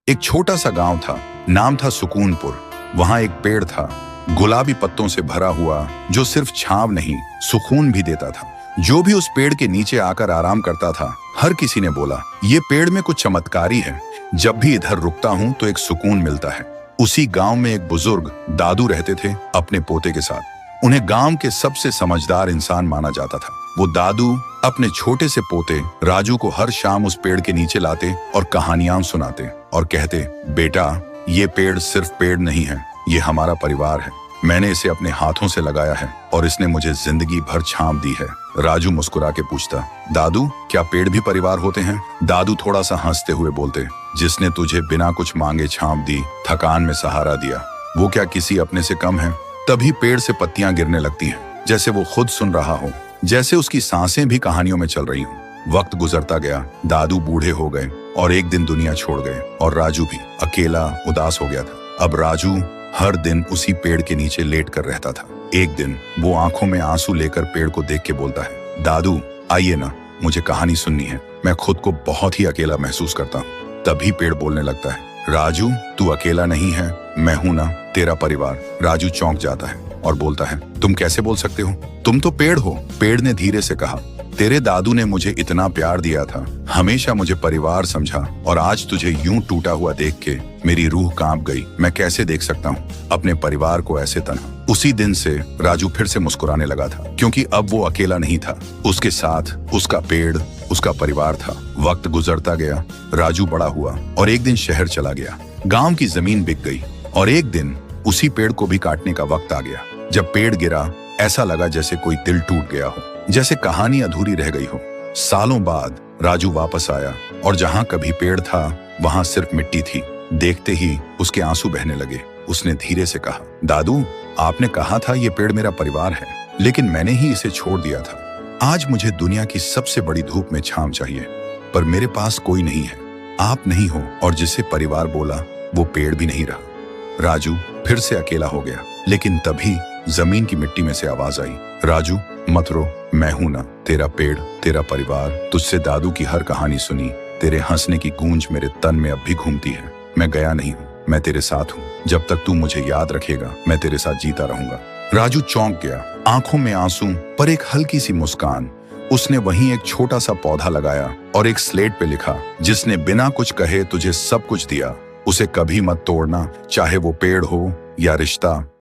एक छोटा सा गांव था, नाम था सुकूनपुर। वहां एक पेड़ था, गुलाबी पत्तों से भरा हुआ, जो सिर्फ छांव नहीं, सुकून भी देता था। जो भी उस पेड़ के नीचे आकर आराम करता था, हर किसी ने बोला, ये पेड़ में कुछ चमत्कारी है। जब भी इधर रुकता हूं तो एक सुकून मिलता है। उसी गांव में एक बुजुर्ग दादू रहते थे अपने पोते के साथ। उन्हें गांव के सबसे समझदार इंसान माना जाता था। वो दादू अपने छोटे से पोते राजू को हर शाम उस पेड़ के नीचे लाते और कहानियां सुनाते और कहते, बेटा, ये पेड़ सिर्फ पेड़ नहीं है, ये हमारा परिवार है। मैंने इसे अपने हाथों से लगाया है और इसने मुझे जिंदगी भर छांव दी है। राजू मुस्कुरा के पूछता, दादू, क्या पेड़ भी परिवार होते हैं? दादू थोड़ा सा हंसते हुए बोलते, जिसने तुझे बिना कुछ मांगे छांव दी, थकान में सहारा दिया, वो क्या किसी अपने से कम है? तभी पेड़ से पत्तियां गिरने लगती हैं, जैसे वो खुद सुन रहा हो, जैसे उसकी सांसें भी कहानियों में चल रही हों। वक्त गुजरता गया, दादू बूढ़े हो गए और एक दिन दुनिया छोड़ गए और राजू भी अकेला उदास हो गया था। अब राजू हर दिन उसी पेड़ के नीचे लेट कर रहता था। एक दिन वो आंखों में आंसू लेकर पेड़ को देख के बोलता है, दादू, आइए ना, मुझे कहानी सुननी है। मैं खुद को बहुत ही अकेला महसूस करता हूँ। तभी पेड़ बोलने लगता है, राजू, तू अकेला नहीं है, मैं हूं ना, तेरा परिवार। राजू चौंक जाता है और बोलता है, तुम कैसे बोल सकते हो? तुम तो पेड़ हो। पेड़ ने धीरे से कहा, तेरे दादू ने मुझे इतना प्यार दिया था, हमेशा मुझे परिवार समझा, और आज तुझे यूं टूटा हुआ देख के मेरी रूह कांप गई। मैं कैसे देख सकता हूँ अपने परिवार को ऐसे तन्हा। उसी दिन से राजू फिर से मुस्कुराने लगा था, क्योंकि अब वो अकेला नहीं था। उसके साथ उसका पेड़, उसका परिवार था। वक्त गुजरता गया, राजू बड़ा हुआ और एक दिन शहर चला गया। गांव की जमीन बिक गई और एक दिन उसी पेड़ को भी काटने का वक्त आ गया। जब पेड़ गिरा, ऐसा लगा जैसे कोई दिल टूट गया हो, जैसे कहानी अधूरी रह गई हो। सालों बाद राजू वापस आया और जहां कभी पेड़ था, वहां सिर्फ मिट्टी थी। देखते ही उसके आंसू बहने लगे। उसने धीरे से कहा, दादू, आपने कहा था ये पेड़ मेरा परिवार है, लेकिन मैंने ही इसे छोड़ दिया था। आज मुझे दुनिया की सबसे बड़ी धूप में छांव चाहिए, पर मेरे पास कोई नहीं है। आप नहीं हो, और जिसे परिवार बोला वो पेड़ भी नहीं रहा। राजू फिर से अकेला हो गया, लेकिन तभी जमीन की मिट्टी में से आवाज आई, राजू, मत रो, मैं हूं ना, तेरा पेड़, तेरा परिवार। तुझसे दादू की हर कहानी सुनी, तेरे हंसने की गूंज मेरे तन में अब भी घूमती है। मैं गया नहीं हूँ, मैं तेरे साथ हूँ। जब तक तू मुझे याद रखेगा, मैं तेरे साथ जीता रहूंगा। राजू चौंक गया, आंखों में आंसू पर एक हल्की सी मुस्कान। उसने वहीं एक छोटा सा पौधा लगाया और एक स्लेट पे लिखा, जिसने बिना कुछ कहे तुझे सब कुछ दिया, उसे कभी मत तोड़ना, चाहे वो पेड़ हो या रिश्ता।